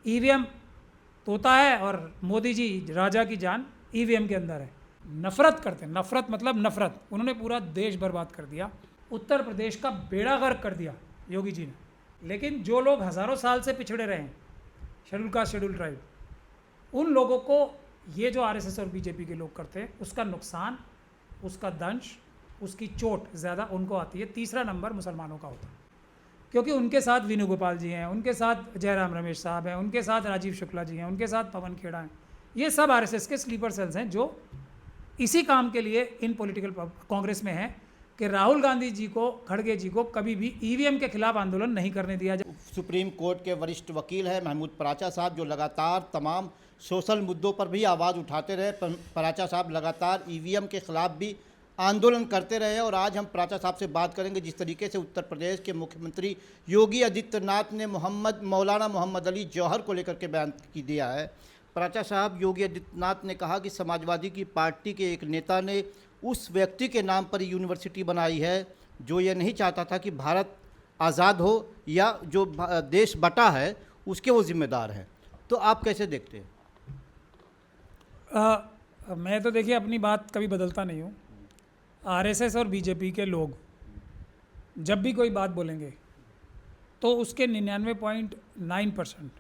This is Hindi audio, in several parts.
ईवीएम तोता है और मोदी जी राजा की जान ईवीएम के अंदर है। नफरत करते हैं, नफरत मतलब नफरत। उन्होंने पूरा देश बर्बाद कर दिया, उत्तर प्रदेश का बेड़ा गर्क कर दिया योगी जी ने। लेकिन जो लोग हज़ारों साल से पिछड़े रहे हैं, शेड्यूल कास्ट शेड्यूल ट्राइब, उन लोगों को ये जो आरएसएस और बीजेपी के लोग करते हैं, उसका नुकसान, उसका दंश, उसकी चोट ज़्यादा उनको आती है। तीसरा नंबर मुसलमानों का होता है, क्योंकि उनके साथ वेणुगोपाल जी हैं, उनके साथ जयराम रमेश साहब हैं, उनके साथ राजीव शुक्ला जी हैं, उनके साथ पवन खेड़ा हैं। ये सब आरएसएस के स्लीपर सेल्स हैं जो इसी काम के लिए इन पॉलिटिकल कांग्रेस में हैं कि राहुल गांधी जी को, खड़गे जी को कभी भी ईवीएम के खिलाफ आंदोलन नहीं करने दिया जाए। सुप्रीम कोर्ट के वरिष्ठ वकील हैं महमूद पराचा साहब, जो लगातार तमाम सोशल मुद्दों पर भी आवाज़ उठाते रहे। पराचा साहब लगातार ईवीएम के खिलाफ भी आंदोलन करते रहे और आज हम पराचा साहब से बात करेंगे जिस तरीके से उत्तर प्रदेश के मुख्यमंत्री योगी आदित्यनाथ ने मौलाना मोहम्मद अली जौहर को लेकर के बयान दिया है। पराचा साहब, योगी आदित्यनाथ ने कहा कि समाजवादी की पार्टी के एक नेता ने उस व्यक्ति के नाम पर यूनिवर्सिटी बनाई है जो ये नहीं चाहता था कि भारत आज़ाद हो, या जो देश बटा है उसके वो जिम्मेदार हैं। तो आप कैसे देखते हैं? मैं तो देखिए अपनी बात कभी बदलता नहीं हूँ। आरएसएस और बीजेपी के लोग जब भी कोई बात बोलेंगे तो उसके 99.9%,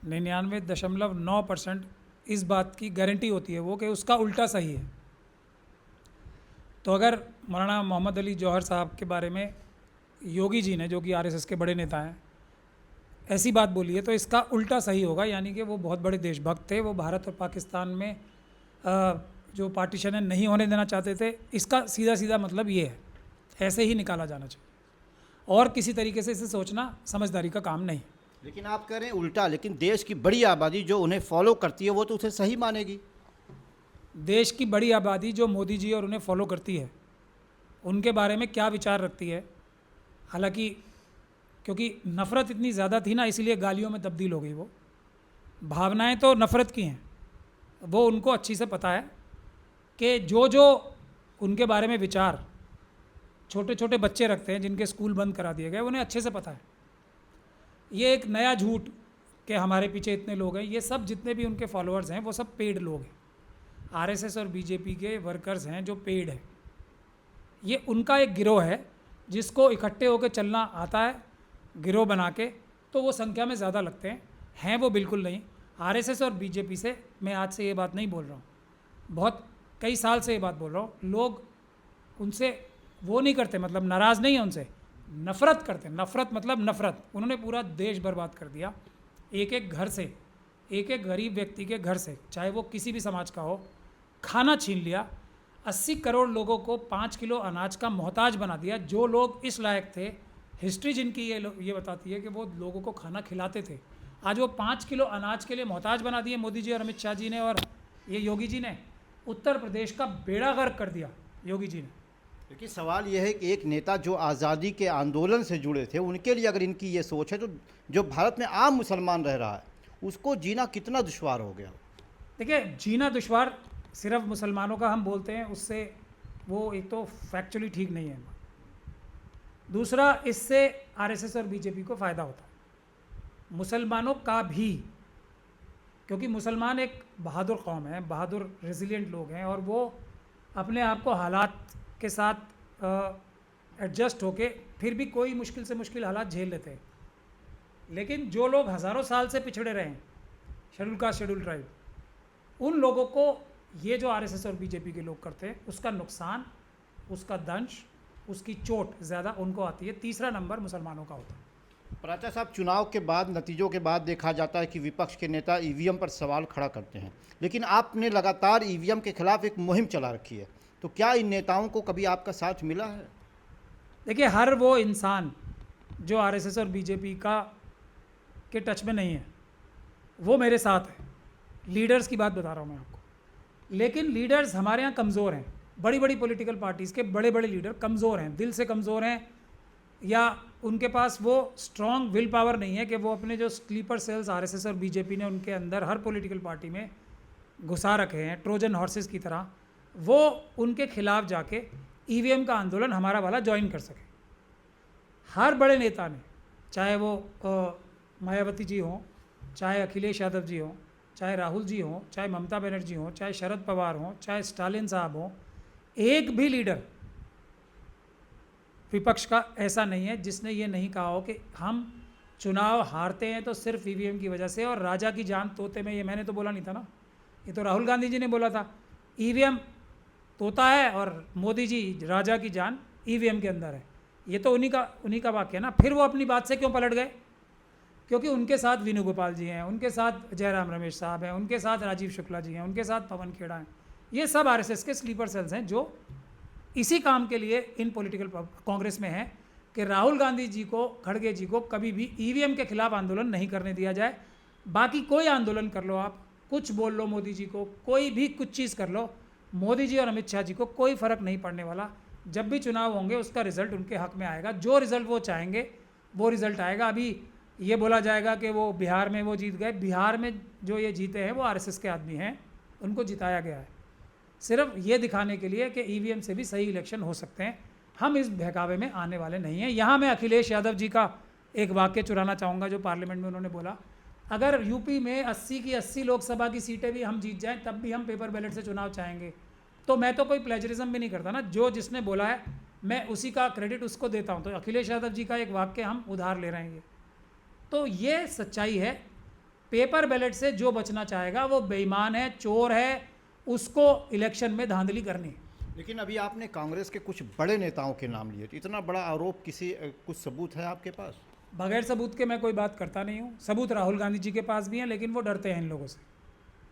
99.9% इस बात की गारंटी होती है वो कि उसका उल्टा सही है। तो अगर मौलाना मोहम्मद अली जौहर साहब के बारे में योगी जी ने, जो कि आरएसएस के बड़े नेता हैं, ऐसी बात बोली है तो इसका उल्टा सही होगा, यानी कि वो बहुत बड़े देशभक्त थे। वो भारत और पाकिस्तान में जो पार्टीशन है नहीं होने देना चाहते थे। इसका सीधा सीधा मतलब ये है, ऐसे ही निकाला जाना चाहिए और किसी तरीके से इसे सोचना समझदारी का काम नहीं। लेकिन आप कह रहे हैं उल्टा, लेकिन देश की बड़ी आबादी जो उन्हें फॉलो करती है वो तो उसे सही मानेगी। देश की बड़ी आबादी जो मोदी जी और उन्हें फॉलो करती है, उनके बारे में क्या विचार रखती है, हालांकि क्योंकि नफ़रत इतनी ज़्यादा थी ना, इसलिए गालियों में तब्दील हो गई। वो भावनाएं तो नफ़रत की हैं, वो उनको अच्छी से पता है कि जो उनके बारे में विचार छोटे छोटे बच्चे रखते हैं जिनके स्कूल बंद करा दिए गए, उन्हें अच्छे से पता है। ये एक नया झूठ कि हमारे पीछे इतने लोग हैं, ये सब जितने भी उनके फॉलोअर्स हैं वो सब पेड लोग हैं। आरएसएस और बीजेपी के वर्कर्स हैं जो पेड है। ये उनका एक गिरोह है जिसको इकट्ठे होकर चलना आता है, गिरोह बना के, तो वो संख्या में ज़्यादा लगते हैं वो बिल्कुल नहीं। आरएसएस और बीजेपी से मैं आज से ये बात नहीं बोल रहा हूँ, बहुत कई साल से ये बात बोल रहा हूँ। लोग उनसे वो नहीं करते, मतलब नाराज़ नहीं है उनसे, नफ़रत करते हैं। नफ़रत मतलब नफ़रत। उन्होंने पूरा देश बर्बाद कर दिया, एक एक घर से, एक एक गरीब व्यक्ति के घर से, चाहे वो किसी भी समाज का हो, खाना छीन लिया। 80 करोड़ लोगों को 5 किलो अनाज का मोहताज बना दिया। जो लोग इस लायक थे, हिस्ट्री जिनकी ये बताती है कि वो लोगों को खाना खिलाते थे, आज वो 5 किलो अनाज के लिए मोहताज बना दिए मोदी जी और अमित शाह जी ने, और ये योगी जी ने उत्तर प्रदेश का बेड़ा गर्क कर दिया योगी जी ने। लेकिन सवाल यह है कि एक नेता जो आज़ादी के आंदोलन से जुड़े थे, उनके लिए अगर इनकी ये सोच है तो जो भारत में आम मुसलमान रह रहा है उसको जीना कितना दुश्वार हो गया? देखिए, जीना दुश्वार सिर्फ मुसलमानों का हम बोलते हैं, उससे वो एक तो फैक्चुअली ठीक नहीं है। दूसरा, इससे आरएसएस और बीजेपी को फ़ायदा होता है, मुसलमानों का भी, क्योंकि मुसलमान एक बहादुर कौम है, बहादुर रेजिलिएंट लोग हैं, और वो अपने आप को हालात के साथ एडजस्ट होके फिर भी कोई मुश्किल से मुश्किल हालात झेल लेते हैं। लेकिन जो लोग हज़ारों साल से पिछड़े रहे हैं, शेड्यूल कास्ट शेड्यूल ट्राइब, उन लोगों को ये जो आरएसएस और बीजेपी के लोग करते हैं, उसका नुकसान, उसका दंश, उसकी चोट ज़्यादा उनको आती है। तीसरा नंबर मुसलमानों का होता है। पराचा साहब, चुनाव के बाद, नतीजों के बाद देखा जाता है कि विपक्ष के नेता ईवीएम पर सवाल खड़ा करते हैं, लेकिन आपने लगातार ईवीएम के खिलाफ एक मुहिम चला रखी है, तो क्या इन नेताओं को कभी आपका साथ मिला है? देखिए, हर वो इंसान जो आरएसएस और बीजेपी के टच में नहीं है वो मेरे साथ है। लीडर्स की बात बता रहा हूँ मैं आपको, लेकिन लीडर्स हमारे यहाँ कमज़ोर हैं। बड़ी बड़ी पॉलिटिकल पार्टीज़ के बड़े बड़े लीडर कमज़ोर हैं, दिल से कमज़ोर हैं, या उनके पास वो स्ट्रॉन्ग विल पावर नहीं है कि वो अपने जो स्लीपर सेल्स आरएसएस और बीजेपी ने उनके अंदर हर पॉलिटिकल पार्टी में घुसा रखे हैं ट्रोजन हॉर्सेस की तरह, वो उनके खिलाफ जाके ईवीएम का आंदोलन हमारा वाला ज्वाइन कर सके। हर बड़े नेता ने, चाहे वो मायावती जी हों, चाहे अखिलेश यादव जी हों, चाहे राहुल जी हों, चाहे ममता बनर्जी हों, चाहे शरद पवार हों, चाहे स्टालिन साहब हों, एक भी लीडर विपक्ष का ऐसा नहीं है जिसने ये नहीं कहा हो कि हम चुनाव हारते हैं तो सिर्फ ईवीएम की वजह से, और राजा की जान तोते में, ये मैंने तो बोला नहीं था ना, ये तो राहुल गांधी जी ने बोला था। ईवीएम तोता है और मोदी जी राजा की जान ईवीएम के अंदर है। ये तो उन्हीं का वाक्य है ना। फिर वो अपनी बात से क्यों पलट गए? क्योंकि उनके साथ वेणुगोपाल जी हैं, उनके साथ जयराम रमेश साहब हैं, उनके साथ राजीव शुक्ला जी हैं, उनके साथ पवन खेड़ा हैं। ये सब आरएसएस के स्लीपर सेल्स हैं जो इसी काम के लिए इन पॉलिटिकल कांग्रेस में हैं कि राहुल गांधी जी को, खड़गे जी को कभी भी ईवीएम के खिलाफ आंदोलन नहीं करने दिया जाए। बाकी कोई आंदोलन कर लो, आप कुछ बोल लो मोदी जी को, कोई भी कुछ चीज़ कर लो, मोदी जी और अमित शाह जी को कोई फ़र्क नहीं पड़ने वाला। जब भी चुनाव होंगे उसका रिजल्ट उनके हक में आएगा, जो रिजल्ट वो चाहेंगे वो रिजल्ट आएगा। अभी ये बोला जाएगा कि वो बिहार में वो जीत गए, बिहार में जो ये जीते हैं वो आरएसएस के आदमी हैं, उनको जिताया गया है सिर्फ ये दिखाने के लिए कि ईवीएम से भी सही इलेक्शन हो सकते हैं। हम इस बहकावे में आने वाले नहीं हैं। यहाँ मैं अखिलेश यादव जी का एक वाक्य चुराना चाहूँगा जो पार्लियामेंट में उन्होंने बोला, अगर यूपी में 80 की 80 लोकसभा की सीटें भी हम जीत जाएं तब भी हम पेपर बैलेट से चुनाव चाहेंगे। तो मैं तो कोई प्लेजरिज्म भी नहीं करता ना, जो जिसने बोला है मैं उसी का क्रेडिट उसको देता हूँ। तो अखिलेश यादव जी का एक वाक्य हम उधार ले रहे हैं। तो ये सच्चाई है। पेपर बैलेट से जो बचना चाहेगा वो बेईमान है, चोर है, उसको इलेक्शन में धांधली करनी। लेकिन अभी आपने कांग्रेस के कुछ बड़े नेताओं के नाम लिए, तो इतना बड़ा आरोप, कुछ सबूत है आपके पास? बगैर सबूत के मैं कोई बात करता नहीं हूँ। सबूत राहुल गांधी जी के पास भी हैं, लेकिन वो डरते हैं इन लोगों से।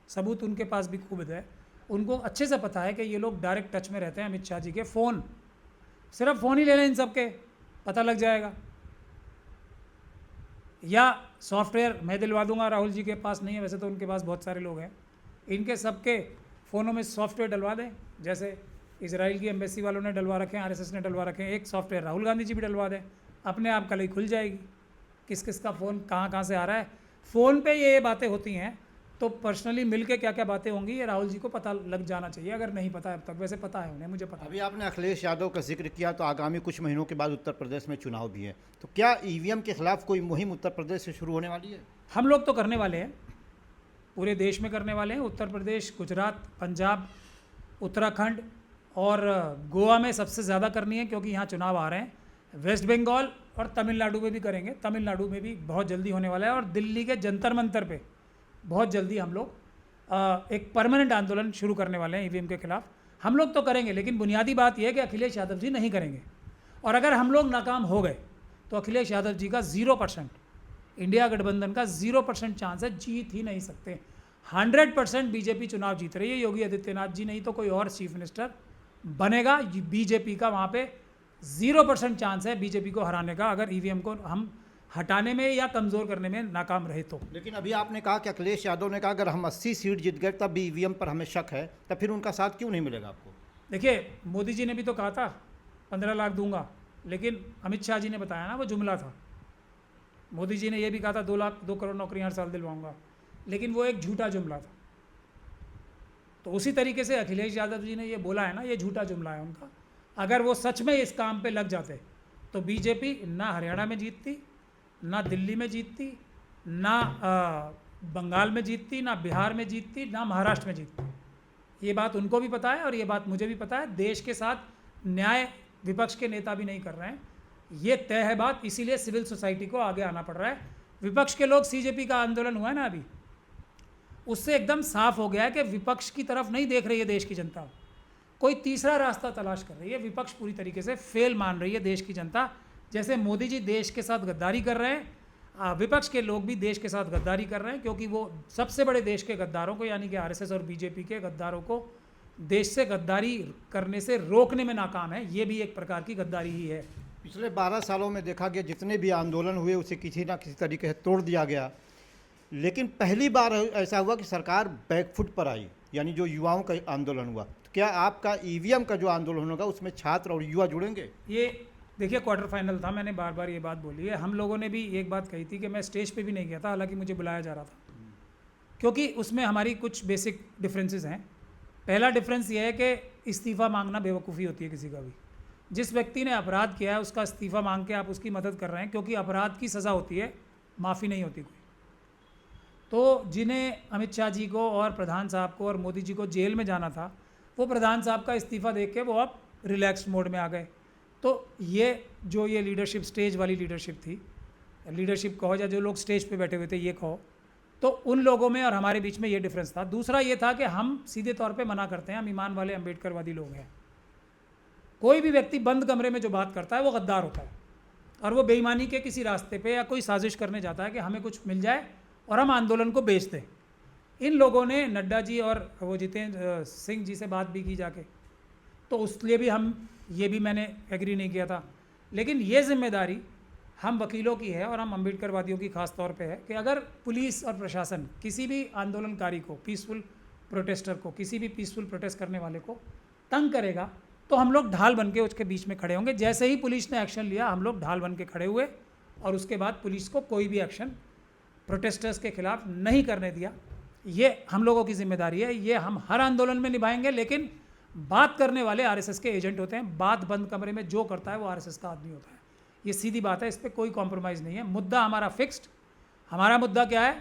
सबूत उनके पास भी खूब है। उनको अच्छे से पता है कि ये लोग डायरेक्ट टच में रहते हैं अमित शाह जी के। फ़ोन, सिर्फ फ़ोन ही ले लें इन सब के, पता लग जाएगा। या सॉफ्टवेयर मैं दिलवा दूंगा, राहुल जी के पास नहीं है, वैसे तो उनके पास बहुत सारे लोग हैं। इनके सबके फ़ोनों में सॉफ्टवेयर डलवा दें, जैसे इजराइल की एम्बेसी वालों ने डलवा रखे हैं, आरएसएस ने डलवा रखे हैं। एक सॉफ्टवेयर राहुल गांधी जी भी डलवा दें, अपने आप कल ही खुल जाएगी किस किस का फ़ोन कहाँ से आ रहा है। फ़ोन पे ये बातें होती हैं, तो पर्सनली मिल के क्या क्या बातें होंगी ये राहुल जी को पता लग जाना चाहिए, अगर नहीं पता है अब तक। वैसे पता है उन्हें, मुझे पता। अभी आपने अखिलेश यादव का जिक्र किया, तो आगामी कुछ महीनों के बाद उत्तर प्रदेश में चुनाव भी है, तो क्या ईवीएम के खिलाफ कोई मुहिम उत्तर प्रदेश से शुरू होने वाली है? हम लोग तो करने वाले हैं, पूरे देश में करने वाले हैं। उत्तर प्रदेश, गुजरात, पंजाब, उत्तराखंड और गोवा में सबसे ज़्यादा करनी है क्योंकि यहाँ चुनाव आ रहे हैं। वेस्ट बंगाल और तमिलनाडु में भी करेंगे। तमिलनाडु में भी बहुत जल्दी होने वाला है। और दिल्ली के जंतर मंतर पे बहुत जल्दी हम लोग एक परमानेंट आंदोलन शुरू करने वाले हैं ईवीएम के खिलाफ। हम लोग तो करेंगे, लेकिन बुनियादी बात यह है कि अखिलेश यादव जी नहीं करेंगे। और अगर हम लोग नाकाम हो गए तो अखिलेश यादव जी का 0%, इंडिया गठबंधन का 0% चांस है, जीत ही नहीं सकते। 100% बीजेपी चुनाव जीत रही है। योगी आदित्यनाथ जी नहीं तो कोई और चीफ मिनिस्टर बनेगा। बीजेपी का वहाँ पे 0% चांस है बीजेपी को हराने का, अगर ईवीएम को हम हटाने में या कमज़ोर करने में नाकाम रहे तो। लेकिन अभी आपने कहा कि अखिलेश यादव ने कहा अगर हम 80 सीट जीत गए तब भी ईवीएम पर हमें शक है, तब फिर उनका साथ क्यों नहीं मिलेगा आपको? देखिए, मोदी जी ने भी तो कहा था 15 लाख दूंगा, लेकिन अमित शाह जी ने बताया ना वो जुमला था। मोदी जी ने यह भी कहा था 2 करोड़ नौकरियां हर साल दिलवाऊंगा, लेकिन वो एक झूठा जुमला था। तो उसी तरीके से अखिलेश यादव जी ने ये बोला है ना, ये झूठा जुमला है उनका। अगर वो सच में इस काम पे लग जाते तो बीजेपी ना हरियाणा में जीतती, ना दिल्ली में जीतती, ना बंगाल में जीतती, ना बिहार में जीतती, ना महाराष्ट्र में जीतती। ये बात उनको भी पता है और ये बात मुझे भी पता है। देश के साथ न्याय विपक्ष के नेता भी नहीं कर रहे हैं, ये तय है बात। इसीलिए सिविल सोसाइटी को आगे आना पड़ रहा है। विपक्ष के लोग, सीजेपी का आंदोलन हुआ है ना अभी, उससे एकदम साफ हो गया है कि विपक्ष की तरफ नहीं देख रही है देश की जनता, कोई तीसरा रास्ता तलाश कर रही है। विपक्ष पूरी तरीके से फेल मान रही है देश की जनता। जैसे मोदी जी देश के साथ गद्दारी कर रहे हैं, विपक्ष के लोग भी देश के साथ गद्दारी कर रहे हैं, क्योंकि वो सबसे बड़े देश के गद्दारों को, यानी कि आरएसएस और बीजेपी के गद्दारों को देश से गद्दारी करने से रोकने में नाकाम है। ये भी एक प्रकार की गद्दारी ही है। पिछले 12 सालों में देखा गया जितने भी आंदोलन हुए उसे किसी ना किसी तरीके से तोड़ दिया गया, लेकिन पहली बार ऐसा हुआ कि सरकार बैकफुट पर आई, यानी जो युवाओं का आंदोलन हुआ। तो क्या आपका ईवीएम का जो आंदोलन होगा उसमें छात्र और युवा जुड़ेंगे? ये देखिए, क्वार्टर फाइनल था, मैंने बार बार ये बात बोली है। हम लोगों ने भी एक बात कही थी कि मैं स्टेज पे भी नहीं गया था, हालांकि मुझे बुलाया जा रहा था, क्योंकि उसमें हमारी कुछ बेसिक डिफरेंसेस हैं। पहला डिफरेंस ये है कि इस्तीफ़ा मांगना बेवकूफ़ी होती है किसी का भी। जिस व्यक्ति ने अपराध किया है उसका इस्तीफ़ा मांग के आप उसकी मदद कर रहे हैं, क्योंकि अपराध की सज़ा होती है, माफ़ी नहीं होती कोई। तो जिन्हें अमित शाह जी को और प्रधान साहब को और मोदी जी को जेल में जाना था, वो प्रधान साहब का इस्तीफ़ा देख के वो अब रिलैक्स मोड में आ गए। तो ये लीडरशिप, स्टेज वाली लीडरशिप थी, लीडरशिप कहो या जो लोग स्टेज पे बैठे हुए थे ये कहो, तो उन लोगों में और हमारे बीच में ये डिफरेंस था। दूसरा ये था कि हम सीधे तौर पे मना करते हैं, हम ईमान वाले अम्बेडकरवादी लोग हैं। कोई भी व्यक्ति बंद कमरे में जो बात करता है वो गद्दार होता है, और वो बेईमानी के किसी रास्ते पे या कोई साजिश करने जाता है कि हमें कुछ मिल जाए और हम आंदोलन को बेच दें। इन लोगों ने नड्डा जी और वो जितेंद्र सिंह जी से बात भी की जाके, तो उसलिए भी मैंने एग्री नहीं किया था। लेकिन ये जिम्मेदारी हम वकीलों की है और हम अम्बेडकरवादियों की खास तौर पे है कि अगर पुलिस और प्रशासन किसी भी आंदोलनकारी को, पीसफुल प्रोटेस्टर को, किसी भी पीसफुल प्रोटेस्ट करने वाले को तंग करेगा, तो हम लोग ढाल बन के उसके बीच में खड़े होंगे। जैसे ही पुलिस ने एक्शन लिया, हम लोग ढाल बन के खड़े हुए, और उसके बाद पुलिस को कोई भी एक्शन प्रोटेस्टर्स के खिलाफ नहीं करने दिया। ये हम लोगों की जिम्मेदारी है, ये हम हर आंदोलन में निभाएंगे। लेकिन बात करने वाले आरएसएस के एजेंट होते हैं, बात बंद कमरे में जो करता है वो आरएसएस का आदमी होता है। ये सीधी बात है, इस पर कोई कॉम्प्रोमाइज़ नहीं है। मुद्दा हमारा फिक्स्ड। हमारा मुद्दा क्या है?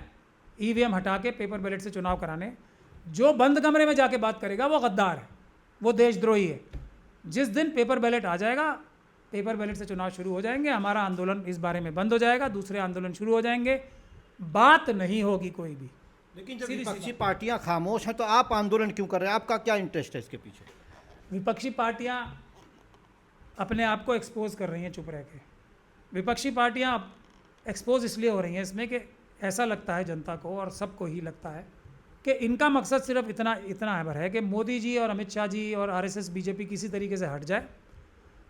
ईवीएम हटा के पेपर बैलेट से चुनाव कराने। जो बंद कमरे में जाके बात करेगा वो गद्दार है, वो देशद्रोही है। जिस दिन पेपर बैलेट आ जाएगा, पेपर बैलेट से चुनाव शुरू हो जाएंगे, हमारा आंदोलन इस बारे में बंद हो जाएगा, दूसरे आंदोलन शुरू हो जाएंगे, बात नहीं होगी कोई भी। लेकिन जब विपक्षी पार्टियां खामोश हैं तो आप आंदोलन क्यों कर रहे हैं? आपका क्या इंटरेस्ट है इसके पीछे? विपक्षी पार्टियां अपने आप को एक्सपोज कर रही हैं चुप रह के। विपक्षी पार्टियां एक्सपोज इसलिए हो रही हैं इसमें कि ऐसा लगता है जनता को, और सबको ही लगता है कि इनका मकसद सिर्फ इतना भर है कि मोदी जी और अमित शाह जी और आरएसएस बीजेपी किसी तरीके से हट जाए,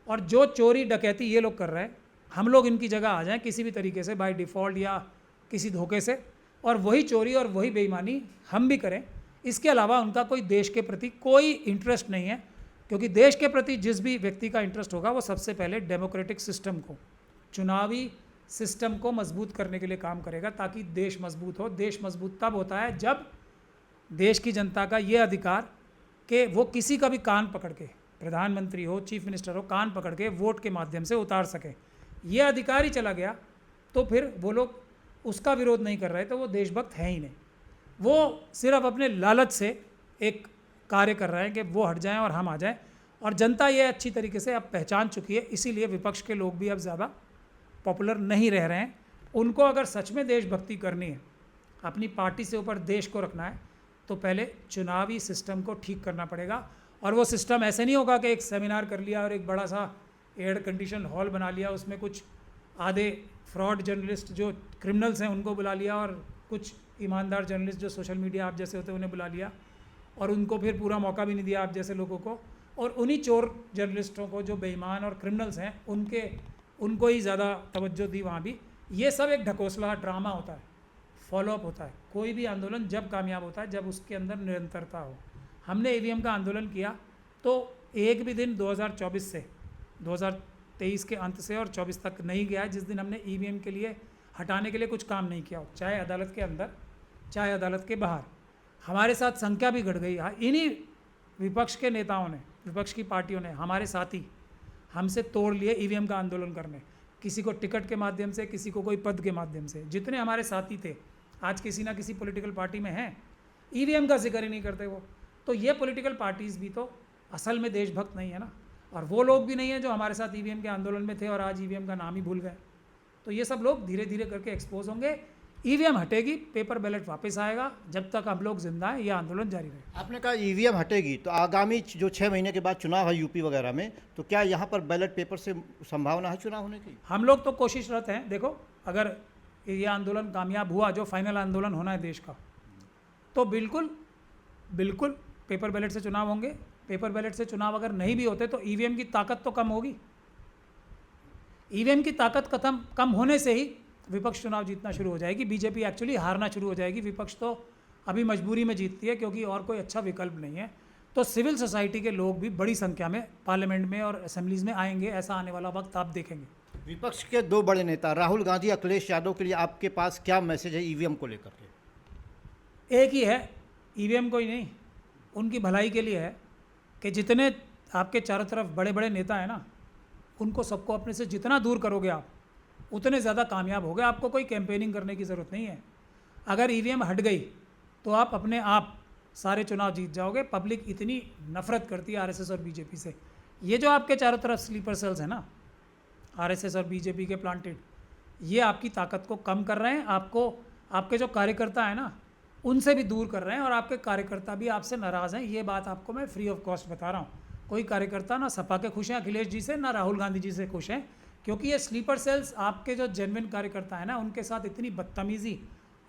और जो चोरी डकैती ये लोग कर रहे हैं, हम लोग इनकी जगह आ जाएं किसी भी तरीके से, बाय डिफ़ॉल्ट या किसी धोखे से, और वही चोरी और वही बेईमानी हम भी करें। इसके अलावा उनका कोई देश के प्रति कोई इंटरेस्ट नहीं है, क्योंकि देश के प्रति जिस भी व्यक्ति का इंटरेस्ट होगा वो सबसे पहले डेमोक्रेटिक सिस्टम को, चुनावी सिस्टम को मजबूत करने के लिए काम करेगा, ताकि देश मजबूत हो। देश मजबूत तब होता है जब देश की जनता का ये अधिकार कि वो किसी का भी कान पकड़ के, प्रधानमंत्री हो, चीफ मिनिस्टर हो, कान पकड़ के वोट के माध्यम से उतार सके। ये अधिकार ही चला गया तो फिर वो लोग उसका विरोध नहीं कर रहे, तो वो देशभक्त हैं ही नहीं। वो सिर्फ अपने लालच से एक कार्य कर रहे हैं कि वो हट जाएं और हम आ जाएं, और जनता ये अच्छी तरीके से अब पहचान चुकी है। इसीलिए विपक्ष के लोग भी अब ज़्यादा पॉपुलर नहीं रह रहे हैं। उनको अगर सच में देशभक्ति करनी है, अपनी पार्टी से ऊपर देश को रखना है, तो पहले चुनावी सिस्टम को ठीक करना पड़ेगा। और वो सिस्टम ऐसे नहीं होगा कि एक सेमिनार कर लिया और एक बड़ा सा एयर कंडीशन हॉल बना लिया, उसमें कुछ आधे फ्रॉड जर्नलिस्ट जो क्रिमिनल्स हैं उनको बुला लिया, और कुछ ईमानदार जर्नलिस्ट जो सोशल मीडिया आप जैसे होते हैं उन्हें बुला लिया, और उनको फिर पूरा मौका भी नहीं दिया आप जैसे लोगों को, और उन्हीं चोर जर्नलिस्टों को जो बेईमान और क्रिमिनल्स हैं उनको ही ज़्यादा तवज्जो दी वहाँ भी। ये सब एक ढकोसला ड्रामा होता है, फॉलोअप होता है। कोई भी आंदोलन जब कामयाब होता है जब उसके अंदर निरंतरता हो। हमने ईवीएम का आंदोलन किया तो एक भी दिन 2024 से 2023 के अंत से और 24 तक नहीं गया जिस दिन हमने ईवीएम के लिए हटाने के लिए कुछ काम नहीं किया हो, चाहे अदालत के अंदर चाहे अदालत के बाहर। हमारे साथ संख्या भी घट गई। इन्हीं विपक्ष के नेताओं ने, विपक्ष की पार्टियों ने, हमारे साथी हमसे तोड़ लिए ईवीएम का आंदोलन करने, किसी को टिकट के माध्यम से, किसी को कोई पद के माध्यम से। जितने हमारे साथी थे आज किसी ना किसी पॉलिटिकल पार्टी में हैं, ईवीएम का जिक्र ही नहीं करते वो। तो ये पॉलिटिकल पार्टीज़ भी तो असल में देशभक्त नहीं है ना, और वो लोग भी नहीं हैं जो हमारे साथ ईवीएम के आंदोलन में थे और आज ईवीएम का नाम ही भूल गए। तो ये सब लोग धीरे धीरे करके एक्सपोज होंगे। ईवीएम हटेगी, पेपर बैलेट वापस आएगा। जब तक हम लोग जिंदा हैं ये आंदोलन जारी रहेगा। आपने कहा ईवीएम हटेगी, तो आगामी जो 6 महीने के बाद चुनाव है यूपी वगैरह में, तो क्या यहाँ पर बैलेट पेपर से संभावना है चुनाव होने की? हम लोग तो कोशिशरत हैं। देखो, अगर ये आंदोलन कामयाब हुआ, जो फाइनल आंदोलन होना है देश का, तो बिल्कुल बिल्कुल पेपर बैलेट से चुनाव होंगे। पेपर बैलेट से चुनाव अगर नहीं भी होते तो ईवीएम की ताकत तो कम होगी। ईवीएम की ताकत कम होने से ही विपक्ष चुनाव जीतना शुरू हो जाएगी, बीजेपी एक्चुअली हारना शुरू हो जाएगी। विपक्ष तो अभी मजबूरी में जीतती है क्योंकि और कोई अच्छा विकल्प नहीं है। तो सिविल सोसाइटी के लोग भी बड़ी संख्या में पार्लियामेंट में और असेंबलीज में आएंगे। ऐसा आने वाला वक्त आप देखेंगे। विपक्ष के 2 बड़े नेता राहुल गांधी, अखिलेश यादव के लिए आपके पास क्या मैसेज है ईवीएम को लेकर के? एक ही है, ईवीएम को ही नहीं, उनकी भलाई के लिए है कि जितने आपके चारों तरफ बड़े बड़े नेता हैं ना, उनको सबको अपने से जितना दूर करोगे आप, उतने ज़्यादा कामयाब हो गए। आपको कोई कैंपेनिंग करने की ज़रूरत नहीं है। अगर ईवीएम हट गई तो आप अपने आप सारे चुनाव जीत जाओगे। पब्लिक इतनी नफरत करती है आरएसएस और बीजेपी से। ये जो आपके चारों तरफ स्लीपर सेल्स हैं ना, आरएसएस और बीजेपी के प्लांटेड, ये आपकी ताकत को कम कर रहे हैं। आपको आपके जो कार्यकर्ता हैं ना, उनसे भी दूर कर रहे हैं, और आपके कार्यकर्ता भी आपसे नाराज़ हैं। ये बात आपको मैं फ्री ऑफ कॉस्ट बता रहा हूँ। कोई कार्यकर्ता ना सपा के खुश हैं अखिलेश जी से, ना राहुल गांधी जी से खुश हैं, क्योंकि ये स्लीपर सेल्स आपके जो जेन्युइन कार्यकर्ता हैं ना, उनके साथ इतनी बदतमीज़ी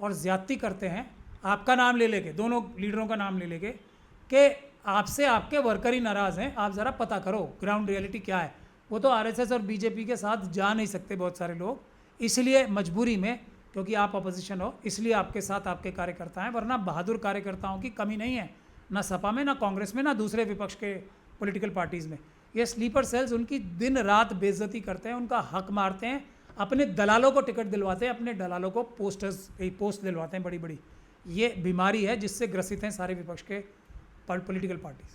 और ज़्यादती करते हैं, आपका नाम ले लेके, दोनों लीडरों का नाम ले लेके, कि आपसे आपके वर्कर ही नाराज़ हैं। आप ज़रा पता करो ग्राउंड रियलिटी क्या है। वो तो आरएसएस और बीजेपी के साथ जा नहीं सकते बहुत सारे लोग, इसलिए मजबूरी में, क्योंकि आप अपोजिशन हो, इसलिए आपके साथ आपके कार्यकर्ता हैं, वरना बहादुर कार्यकर्ताओं की कमी नहीं है, ना सपा में, ना कांग्रेस में, ना दूसरे विपक्ष के पॉलिटिकल पार्टीज़ में। ये स्लीपर सेल्स उनकी दिन रात बेइज्जती करते हैं, उनका हक मारते हैं, अपने दलालों को टिकट दिलवाते हैं, अपने दलालों को पोस्ट दिलवाते हैं बड़ी बड़ी। ये बीमारी है जिससे ग्रसित हैं सारे विपक्ष के पॉलिटिकल पार्टीज।